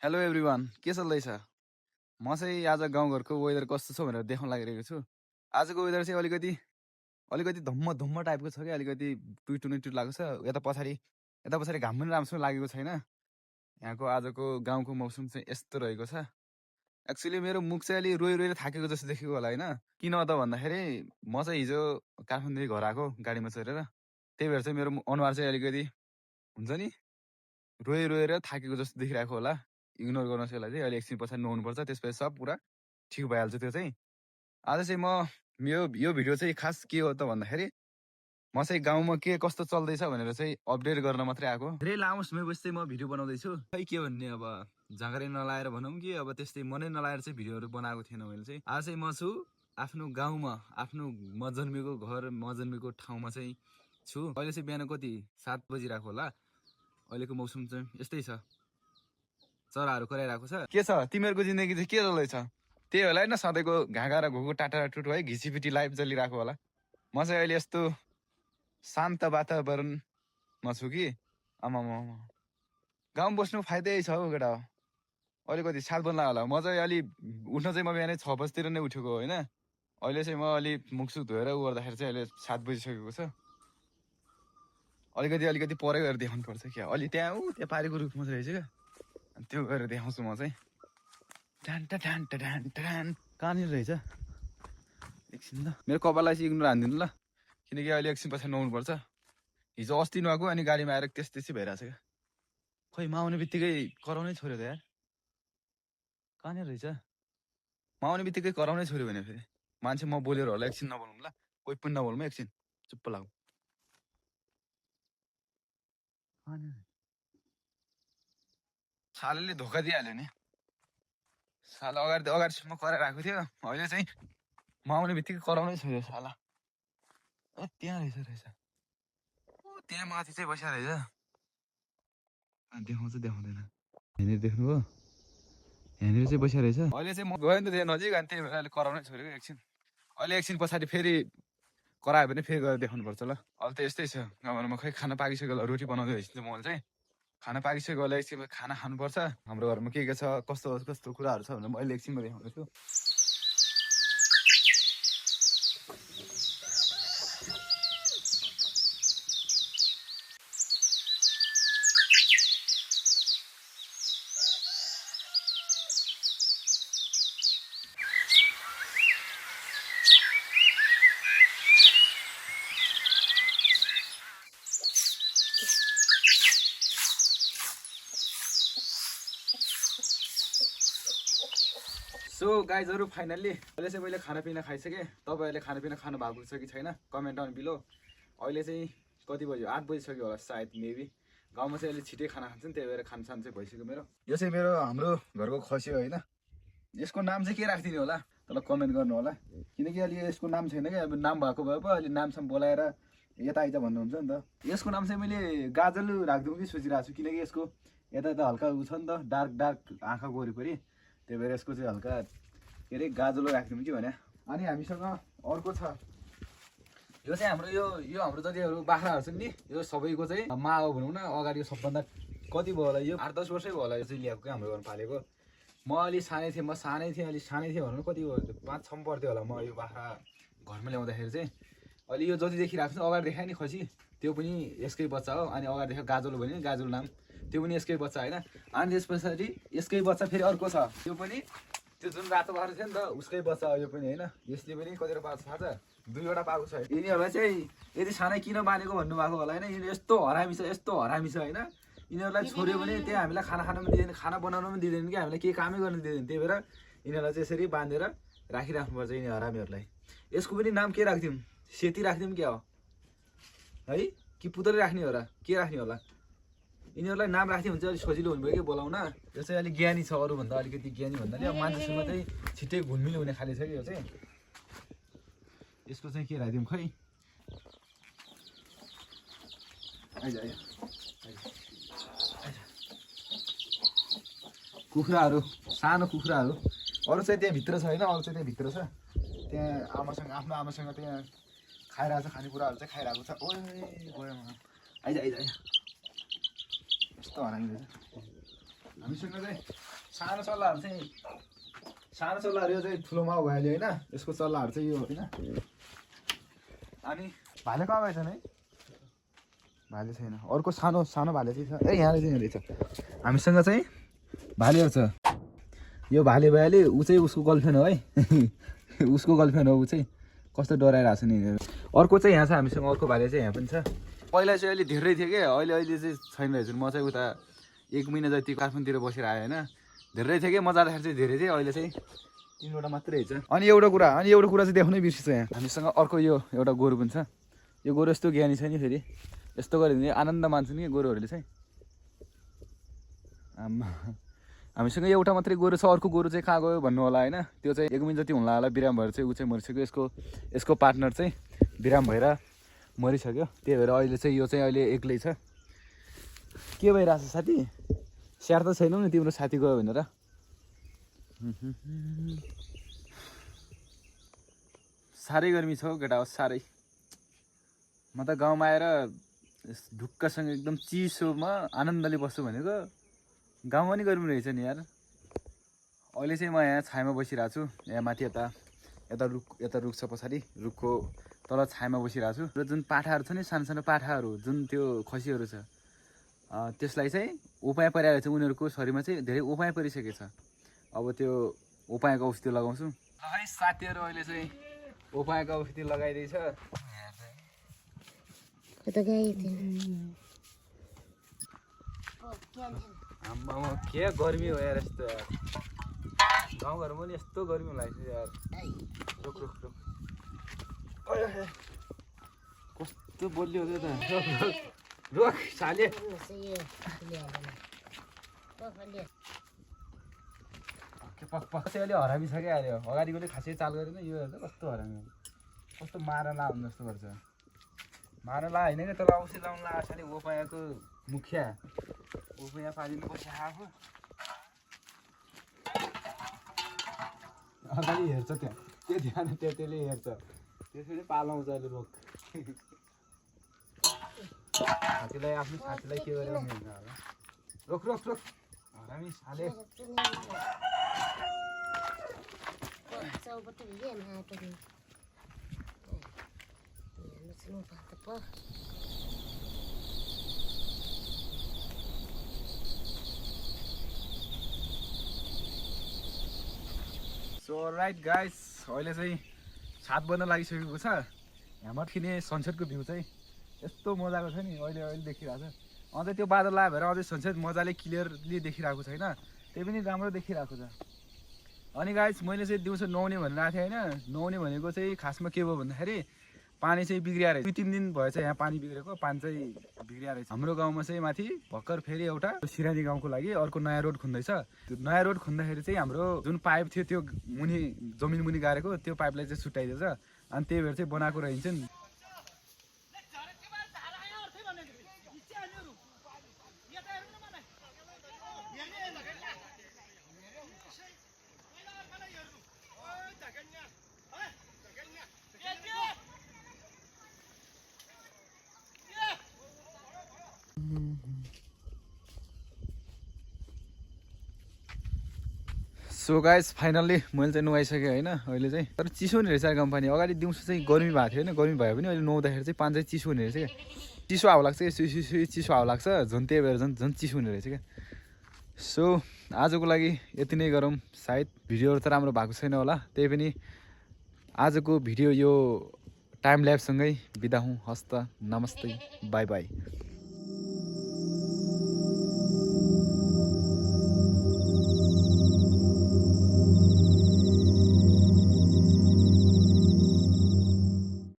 Hello everyone, के चल्दैछ? म चाहिँ आज गाउँघरको वेदर कस्तो छ भनेर देखाउन लागिरहेको छु। आजको वेदर चाहिँ अलिकति अलिकति धम्म धम्म टाइपको छ क्या, अलिकति टुइटो लागेको छ। यता पछाडि घाम पनि राम्रोसँग लागेको छैन। यहाँको आजको गाउँको मौसम चाहिँ यस्तो रहेको छ। एक्चुअली मेरो मुख चाहिँ अलि रोइ रोएर थाकेको जस्तो देखेको होला होइन। किन त भन्दाखेरि म चाहिँ हिजो काठमाडौँदेखि घर आएको गाडीमा चढेर, त्यही भएर चाहिँ मेरो अनुहार चाहिँ अलिकति हुन्छ नि रोइ रोएर थाकेको जस्तो देखिरहेको होला। इग्नोर गर्न चाहिँ यसलाई चाहिँ अहिले एकछिन पछाडि नुहाउनुपर्छ, त्यसपछि सब पुरा ठिक भइहाल्छ। त्यो चाहिँ आज चाहिँ म यो भिडियो चाहिँ खास के हो त भन्दाखेरि म चाहिँ गाउँमा के कस्तो चल्दैछ भनेर चाहिँ अपडेट गर्न मात्रै आएको। धेरै लामो समयपछि चाहिँ म भिडियो बनाउँदैछु। खै के भन्ने, अब झाँक्रै नलाएर भनौँ कि अब त्यस्तै मनै नलाएर चाहिँ भिडियोहरू बनाएको थिएन मैले चाहिँ। आज चाहिँ म छु आफ्नो गाउँमा, आफ्नो म जन्मेको घर, म जन्मेको ठाउँमा चाहिँ छु। अहिले चाहिँ बिहान कति 7 बजिरहेको होला। अहिलेको मौसम चाहिँ यस्तै छ, चराहरू कराइरहेको छ। के छ तिमीहरूको जिन्दगी चाहिँ के चल्दैछ? त्यही होला होइन, सधैँको घाँगा र घुगु टाटा टुटु है, घिसिपिटी लाइफ चलिरहेको होला। म चाहिँ अहिले यस्तो शान्त वातावरणमा छु कि आमामा गाउँ बस्नु फाइदै छ हौ केटा। अलिकति 7 बज्न होला। म चाहिँ अलि उठ्न चाहिँ म बिहानै 6 बजीतिर नै उठेको होइन। अहिले चाहिँ म अलि मुखसुख धोएर उ गर्दाखेरि चाहिँ अहिले 7 बजिसकेको छ। अलिकति परै गएर देखाउनु पर्छ क्या। अलि त्यहाँ पारिको रुखमा रहेछ क्या, त्यो गरेर देखाउँछु म चाहिँ। कहाँनिर रहेछ एकछिन ल, मेरो कपाललाई चाहिँ इग्नोर हानिदिनु ल, किनकि अहिले एकछिन पछाडि नुहाउनुपर्छ। हिजो अस्ति नुहाएको अनि गाडीमा आएर त्यस्तै भइरहेछ क्या। खोइ म आउने बित्तिकै कराउनै छोड्यो त यार। कहाँनिर रहेछ? म आउने बित्तिकै कराउनै छोड्यो भने फेरि मान्छे म बोलेर होला। एकछिन नबोलौँ ल, कोही पनि नबोलौँ, एकछिन चुप्प लागौँ। सालले धोका दिइहाल्यो नि। साला अगाडिसम्म कराइरहेको थियो, अहिले चाहिँ म आउने बित्तिकै कराउनै छोड्यो साला। त्यहाँ रहेछ त्यहाँ माथि चाहिँ बसिया रहेछ। देखाउँछ देखाउँदैन, यहाँनिर देख्नुभयो, यहाँनिर चाहिँ बसिया रहेछ। अहिले चाहिँ म गएँ नि त त्यहाँ नजिक, अनि त्यही भएर अहिले कराउनै छोडेको एकछिन। अहिले एकछिन पछाडि फेरि करायो भने फेरि गएर देखाउनुपर्छ ल। अहिले त यस्तै छ गाउँमा। खै खाना पाकिसक्यो होला, रोटी बनाउँदै रहेछ मैले चाहिँ। खाना पाकिसक्यो होला, एकछिन खाना खानुपर्छ। हाम्रो घरमा के छ, कस्तो कस्तो कुराहरू छ भनेर म अहिले एकछिनमा देखाउँदैछु। सो गाइजहरू, फाइनल्ली अहिले चाहिँ मैले खानापिना खाइसकेँ। तपाईँहरूले खानापिना खानु भएको छ कि छैन कमेन्ट डाउन बिलो। अहिले चाहिँ कति बज्यो, 8 बजिसक्यो होला सायद, मेबी। गाउँमा चाहिँ अहिले छिटै खाना खान्छन्, त्यही भएर खानसान चाहिँ भइसक्यो मेरो। यो चाहिँ मेरो हाम्रो घरको खसी हो होइन। यसको नाम चाहिँ के राखिदिने होला तल कमेन्ट गर्नु होला, किनकि अहिले यसको नाम छैन क्या। अब नाम भएको भए पो अहिले नामसम्म बोलाएर यता आइज भन्नुहुन्छ नि त। यसको नाम चाहिँ मैले गाजल राखिदिउँ कि सोचिरहेको छु, किनकि यसको यता हल्का उ छ नि त, डार्क आँखाको वरिपरि, त्यही भएर यसको चाहिँ हल्का के अरे गाजलो राखिदिउँ कि भने। अनि हामीसँग अर्को छ, यो चाहिँ हाम्रो यो हाम्रो जतिहरू बाख्राहरू छन् नि, यो सबैको चाहिँ मा हो भनौँ न। अगाडि यो सबभन्दा कति भयो होला, यो 8-10 वर्षै भयो होला यो चाहिँ ल्याएको क्या, हाम्रो घरमा पालेको। म अलि सानै थिएँ भनौँ, कति भयो 5-6 पढ्थेँ होला म यो बाख्रा घरमा ल्याउँदाखेरि चाहिँ। अहिले यो जति देखिरहेको छ अगाडि देखाएँ नि खसी, त्यो पनि यसकै बच्चा हो। अनि अगाडि देखाएको गाजल भयो नि, गाजल नाम, त्यो पनि यसकै बच्चा होइन। अनि त्यस पछाडि यसकै बच्चा फेरि अर्को छ, त्यो पनि त्यो जुन रातो बाख्रा थियो नि त उसकै बच्चा हो यो पनि होइन। यसले पनि कतिवटा पाएको थाहा छ, 2वटा पाएको छ। यिनीहरूलाई चाहिँ यति सानै किन बानेको भन्नुभएको होला होइन। यिनीहरू यस्तो हरामी छ होइन। यिनीहरूलाई छोड्यो भने त्यहाँ हामीलाई खाना खान पनि दिँदैन, खाना बनाउन पनि दिँदैन कि, हामीलाई केही कामै गर्न दिँदैन। त्यही भएर यिनीहरूलाई चाहिँ यसरी बाँधेर राखिराख्नुपर्छ यिनी हरामीहरूलाई। यसको पनि नाम के राखिदिउँ, सेती राखिदिउँ क्या हो है, कि पुतली राख्ने हो र, के राख्ने होला? यिनीहरूलाई नाम राख्यो भने चाहिँ अलिक सजिलो हुनुभयो कि बोलाउन। यो चाहिँ अलिक ज्ञानी छ, अरूभन्दा अलिकति ज्ञानी भन्नाले अब मान्छेसँग चाहिँ छिट्टै घुलमिल हुने खाले छ कि यो चाहिँ। यसको चाहिँ के राखिदिउँ खै। कुखुराहरू, सानो कुखुराहरू, अरू चाहिँ त्यहाँ भित्र छ होइन, अरू चाहिँ त्यहाँ भित्र छ। त्यहाँ आफ्नो आमासँग त्यहाँ खाइरहेको छ, खानेकुराहरू चाहिँ खाइरहेको छ। ओए गयो आइज यस्तो हरामी रहेछ। हामीसँग चाहिँ सानो चल्लाहरू चाहिँ सानो चल्लाहरू यो चाहिँ ठुलो माउ भइहाल्यो होइन यसको चल्लाहरू चाहिँ यो होइन अनि भाले कहाँ गएछन् है भाले छैन अर्को सानो सानो भाले चाहिँ छ ए यहाँ रहेछ हामीसँग चाहिँ भालेहरू छ यो भाले भइहाल्यो ऊ चाहिँ उसको गर्लफ्रेन्ड हो है उसको गर्लफ्रेन्ड हो ऊ चाहिँ कस्तो डराइरहेको छ नि अर्को चाहिँ यहाँ छ हामीसँग अर्को भाले चाहिँ यहाँ पनि छ पहिला चाहिँ अहिले धेरै थियो क्या अहिले चाहिँ छैन रहेछ म चाहिँ उता 1 महिना जति काठमाडौँतिर बसेर आएँ होइन धेरै थियो क्या म जाँदाखेरि चाहिँ धेरै थियो अहिले चाहिँ 3वटा मात्रै छ अनि एउटा कुरा चाहिँ देखाउनै बिर्सिन्छ यहाँ हामीसँग अर्को यो एउटा गोरु पनि छ यो गोरु यस्तो ज्ञानी छ नि फेरि यस्तो गऱ्यो भने आनन्द मान्छन् कि गोरुहरूले चाहिँ हामीसँग एउटा मात्रै गोरु छ अर्को गोरु चाहिँ कहाँ गयो भन्नु होला होइन त्यो चाहिँ 1 महिना जति हुँला होला बिराम भएर चाहिँ ऊ चाहिँ मरिसक्यो यसको पार्टनर चाहिँ बिराम भएर मरिसक्यो त्यही भएर अहिले चाहिँ यो चाहिँ अहिले एक्लै छ के भइरहेछ साथी स्याहार त छैनौ नि तिम्रो साथी गयो भनेर साह्रै गर्मी छ हौ केटा हो साह्रै म त गाउँमा आएर ढुक्कसँग एकदम चिसोमा आनन्दले बस्छु भनेको गाउँमा नि गर्मी रहेछ नि यार अहिले चाहिँ म यहाँ छायामा बसिरहेको छु यहाँ माथि यता रुख छ पछाडि रुखको तल छायामा बसिरहेको छु र जुन पाठाहरू छ नि सानो सानो पाठाहरू जुन त्यो खसीहरू छ त्यसलाई चाहिँ उपाय परिरहेको छ उनीहरूको शरीरमा चाहिँ धेरै उपाय परिसकेको छ अब त्यो उपायको औषधि लगाउँछु है साथीहरू अहिले चाहिँ उपायको औषधि लगाइदिएछ आम्मामा के गर्मी हो यार यस्तो यार गाउँघरमा पनि यस्तो गर्मी लाग्छ यार रुख कस्तो बोल्यो त रुख साले अहिले हरामी छ क्या अहिले अगाडिकोले खासै चाल गरेन यो हेर्दा कस्तो हरामी कस्तो मार ला हुनु जस्तो गर्छ मार ला होइन क्या तर औषधि लाउनु ला साले उपायको मुखिया उपाय पालिनु बस्छ आफू अगाडि हेर्छ त्यहाँ त्यो ध्यान त्यसले हेर्छ त्यसरी पालाउँछ अहिले रोग साथीलाई आफ्नो साथीलाई के गरेर हुन्छ होला रोक हरामी साले सो राइट गाइस अहिले चाहिँ 7 बज्न लागिसकेको छ यहाँ मर्खिने सनसेटको भ्यू चाहिँ यस्तो मजाको छ नि अहिले देखिरहेको छ अन्त त्यो बादल आयो भएर अझै सनसेट मजाले क्लियरली देखिरहेको छैन त्यही पनि राम्रो देखिरहेको छ अनि गाइस मैले चाहिँ दिउँसो नुहाउने भनेर आएको थिएँ होइन नुहाउने भनेको चाहिँ खासमा के भयो भन्दाखेरि पानी चाहिँ बिग्रिया रहेछ 2-3 दिन भएछ यहाँ पानी बिग्रेको पानी चाहिँ बिग्रिया रहेछ हाम्रो गाउँमा चाहिँ माथि भर्खर फेरि एउटा सिरानी गाउँको लागि अर्को नयाँ रोड खुन्दैछ त्यो नयाँ रोड खुन्दाखेरि चाहिँ हाम्रो जुन पाइप थियो त्यो मुनि जमिन मुनि गाडेको त्यो पाइपलाई चाहिँ छुट्याइदिएछ अनि त्यही भएर चाहिँ बनाएको रहन्छ नि सो गाइस फाइनल्ली मैले चाहिँ नुहाइसकेँ होइन अहिले चाहिँ तर चिसो नि रहेछ कम्पनी अगाडि दिउँसो चाहिँ गर्मी भएको थियो होइन गर्मी भयो भने अहिले नुहाउँदाखेरि चाहिँ पानी चाहिँ चिसो हुने रहेछ क्या चिसो हावा लाग्छ क्या चिसो हावा लाग्छ झन् त्यही भएर झन् चिसो हुने रहेछ क्या सो आजको लागि यति नै गरौँ सायद भिडियोहरू त राम्रो भएको छैन होला त्यही पनि आजको भिडियो यो टाइम ल्याप्ससँगै बिदा हुँ हस्त नमस्ते बाई बाई